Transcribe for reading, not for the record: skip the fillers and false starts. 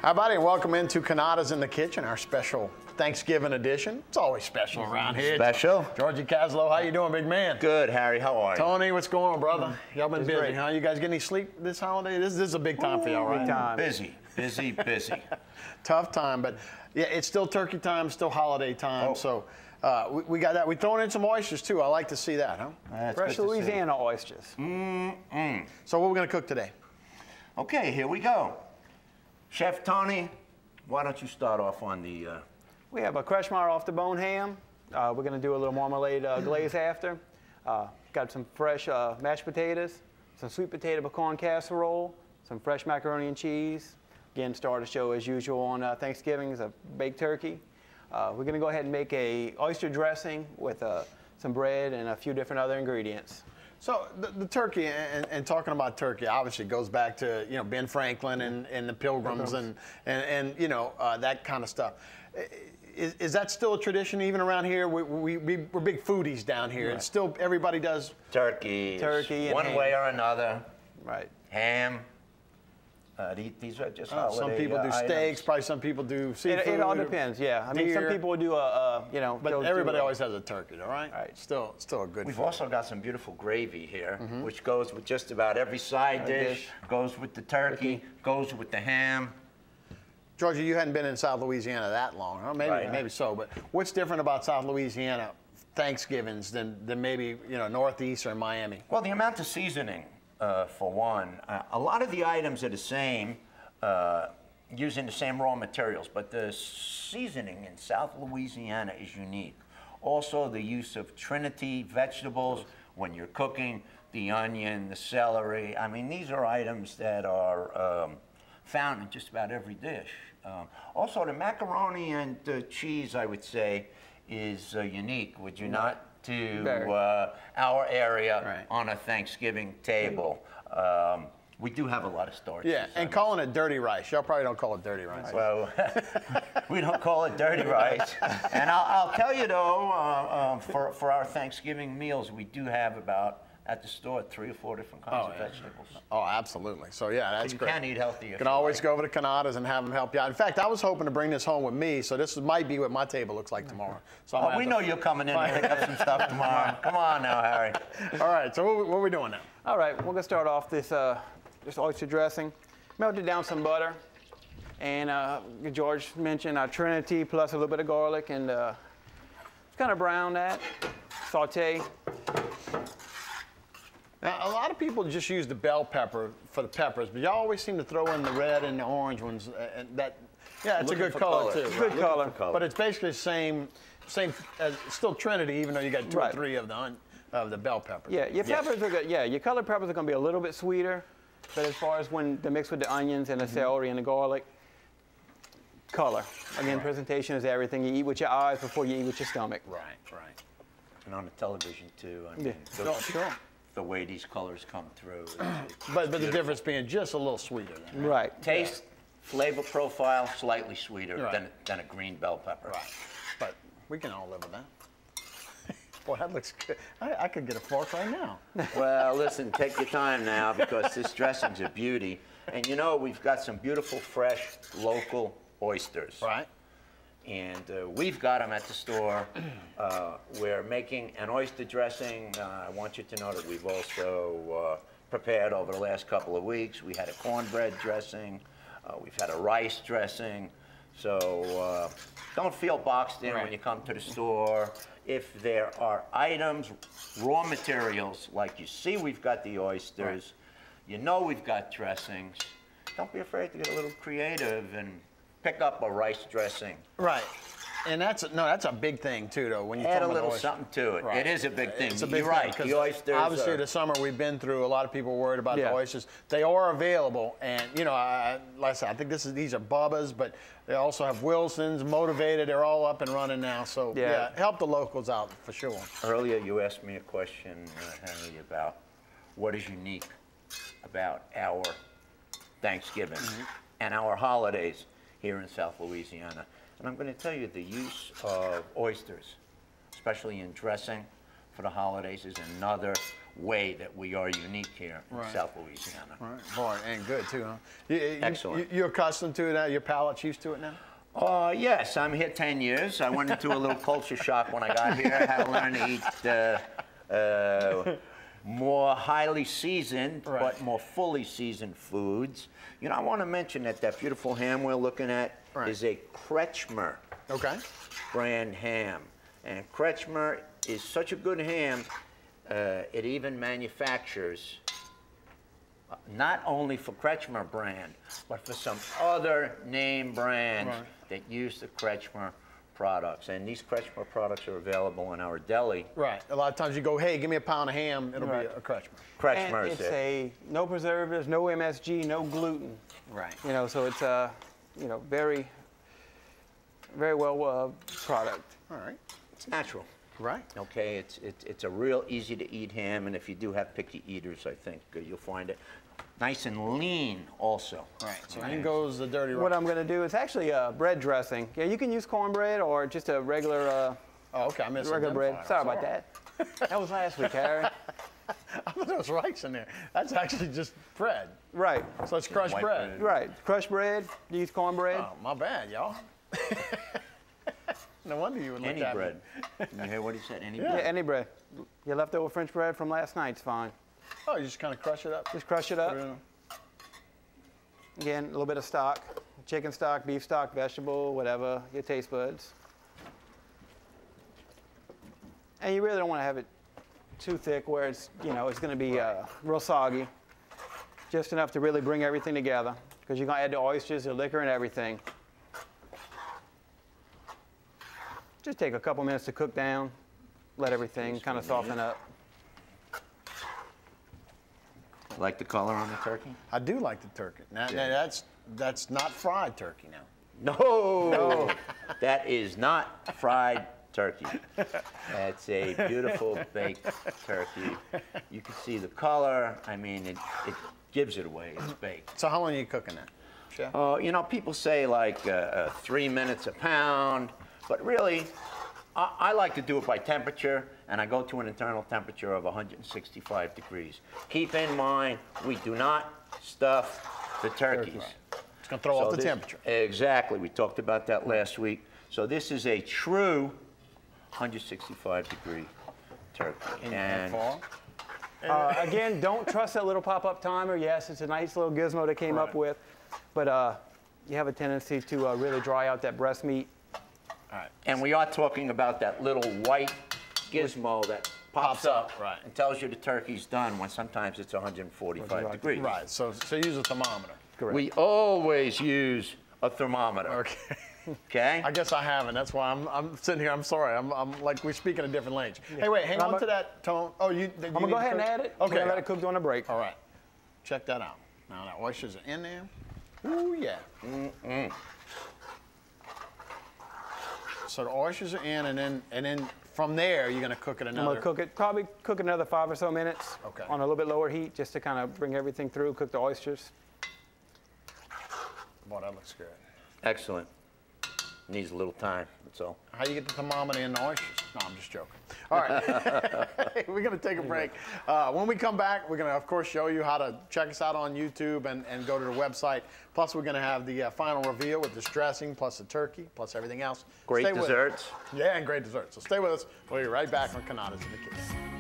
How about it? Welcome into Cannatas in the Kitchen, our special Thanksgiving edition. It's always special around here. Special. Georgie Caslow, how you doing, big man? Good, Harry. How are you? Tony, what's going on, brother? Y'all been busy, great. huh? You guys get any sleep this holiday? This is a big time for y'all, right? Big time. Busy, busy, busy. Tough time, but yeah, it's still turkey time, still holiday time. So we got that. We throwing in some oysters too. I like to see that, huh? That's Fresh good to see. Louisiana oysters. So what we're gonna cook today? Okay, here we go. Chef Tony, why don't you start off on the... We have a Kretschmar off the bone ham. We're going to do a little marmalade glaze after. Got some fresh mashed potatoes, some sweet potato pecan casserole, some fresh macaroni and cheese. Again, starter show as usual on Thanksgiving is a baked turkey. We're going to go ahead and make a oyster dressing with some bread and a few different other ingredients. So the turkey, and talking about turkey, obviously goes back to Ben Franklin and the Pilgrims and that kind of stuff. Is that still a tradition even around here? We're big foodies down here. Right. It's still everybody does Turkey, and one ham. way or another. Right. Ham. These are just holiday some people do steaks, items. probably some people do seafood. It all depends, yeah. I mean, some deer. people do But everybody always has a turkey, all right? Right. Still a good We've food. also got some beautiful gravy here, which goes with just about every side dish, goes with the turkey, goes with the ham. Georgia, you hadn't been in South Louisiana that long, huh? Maybe so, but what's different about South Louisiana Thanksgivings than maybe Northeast or Miami? Well, the amount of seasoning, for one. A lot of the items are the same, using the same raw materials, but the seasoning in South Louisiana is unique. Also, the use of Trinity vegetables when you're cooking, the onion, the celery. I mean, these are items that are found in just about every dish. Also, the macaroni and cheese, I would say, is unique, would you not, to our area on a Thanksgiving table. We do have a lot of starches. Yeah, and calling it dirty rice. Y'all probably don't call it dirty rice. Well, we don't call it dirty rice. And I'll tell you, though, for our Thanksgiving meals, we do have about, at the store, 3 or 4 different kinds of vegetables. Oh, absolutely. So, yeah, that's great. You can eat healthy. You can always go over to Cannatas and have them help you out. In fact, I was hoping to bring this home with me, so this might be what my table looks like tomorrow. So we know you're coming in to pick up some stuff tomorrow. Come on now, Harry. All right, so what are we doing now? All right, we're going to start off this oyster dressing. Melted down some butter. And George mentioned our Trinity plus a little bit of garlic. And just kind of brown that, saute. Now, a lot of people just use the bell pepper for the peppers, but y'all always seem to throw in the red and the orange ones. And it's a good color too. Good color. But it's basically the same as still Trinity, even though you got 2 or 3 of the bell peppers. Yeah, your peppers are good. Yeah, your colored peppers are going to be a little bit sweeter, but as far as when they're mixed with the onions and the celery and the garlic, color. Again, presentation is everything. You eat with your eyes before you eat with your stomach. Right. And on the television, too. I mean, Sure. The way these colors come through. But the difference being just a little sweeter. Then, right? Taste, flavor profile, slightly sweeter Right. than a green bell pepper. Right. But we can all live with that. Boy, that looks good. I could get a fork right now. Well, listen, take your time now because this dressing's a beauty. And we've got some beautiful, fresh, local oysters. Right. And we've got them at the store. We're making an oyster dressing. I want you to know that we've also prepared over the last couple of weeks. We had a cornbread dressing. We've had a rice dressing. So don't feel boxed in when you come to the store. If there are items, raw materials, like you see we've got the oysters, we've got dressings, don't be afraid to get a little creative and pick up a rice dressing. Right. And that's a big thing too, though. When you add a little something to it. Right. It is a big thing. It's a big You're right. thing, The oysters. Obviously, the summer we've been through, a lot of people are worried about the oysters. They are available, and like I said, I think these are Bubba's, but they also have Wilson's, Motivated. They're all up and running now. So help the locals out for sure. Earlier, you asked me a question, Henry, about what is unique about our Thanksgiving and our holidays here in South Louisiana. And I'm going to tell you the use of oysters, especially in dressing, for the holidays is another way that we are unique here in South Louisiana. Right. Boy, and good too, huh? Excellent. You're accustomed to that? Your palate's used to it now? Yes, I'm here 10 years. I went into a little culture shock when I got here. I had to learn to eat more highly seasoned, but more fully seasoned foods. You know, I want to mention that that beautiful ham we're looking at is a Kretschmer brand ham. And Kretschmer is such a good ham, it even manufactures not only for Kretschmer brand, but for some other name brands that use the Kretschmer products. And these Kretschmer products are available in our deli. Right. A lot of times you go, hey, give me a pound of ham, it'll be a Kretschmer. Kretschmer And it's no preservatives, no MSG, no gluten. Right. You know, so it's a, you know, very, very well product. All right. It's natural. Right. Okay, it's a real easy to eat ham, and if you do have picky eaters, I think you'll find it nice and lean also. Right. So in goes the dirty rice. What I'm going to do is actually bread dressing. Yeah, you can use cornbread or just a regular. Oh, okay. I missed regular bread. Sorry about that. That was last week, Harry. I thought there was rice in there. That's actually just bread. Right. So it's crushed bread. Right. Crushed bread. Use cornbread. Oh, my bad, y'all. No wonder you would look Any at bread. me. You hear what he said? Any Yeah, bread. any bread. Your leftover French bread from last night's fine. Oh, you just kind of crush it up? Just crush it up. Again, a little bit of stock. Chicken stock, beef stock, vegetable, whatever, your taste buds. And you really don't want to have it too thick where it's, you know, it's going to be real soggy. Just enough to really bring everything together. Because you're going to add the oysters, the liquor, and everything. Just take a couple minutes to cook down. Let everything kind of soften up. Like the color on the turkey? I do like the turkey. Now that's not fried turkey now. No, that is not fried turkey. That's a beautiful baked turkey. You can see the color. I mean, it gives it away. It's baked. So how long are you cooking that, Chef? You know, people say like 3 minutes a pound, but really, I like to do it by temperature, and I go to an internal temperature of 165 degrees. Keep in mind, we do not stuff the turkeys. It's going to throw off the temperature. Exactly. We talked about that last week. So this is a true 165 degree turkey. And Again, don't trust that little pop-up timer. Yes, it's a nice little gizmo they came up with, but you have a tendency to really dry out that breast meat. All right. And we are talking about that little white gizmo that pops up and tells you the turkey's done when sometimes it's 145 degrees. Right, so use a thermometer. Correct. We always use a thermometer. Okay. Okay? I guess I haven't. That's why I'm sitting here. I'm sorry. I'm like we're speaking a different language. Hey, wait. Hang on to that tone. Oh, I'm gonna go ahead and add it. Okay. Let it cook during a break. All right. Check that out. Now the oysters are in there. Ooh yeah. So the oysters are in, and then from there you're gonna cook it another. I'm gonna cook it. Probably cook another 5 or so minutes. Okay. On a little bit lower heat, just to kind of bring everything through. Cook the oysters. Boy, that looks good. Excellent. Needs a little time, that's all. How do you get the thermometer in the oysters? No, I'm just joking. All right, we're going to take a break. When we come back, we're going to, of course, show you how to check us out on YouTube and go to the website. Plus, we're going to have the final reveal with this dressing, plus the turkey, plus everything else. Great Stay with us. desserts. Yeah, and great desserts. So stay with us. We'll be right back on Cannatas and the Kids.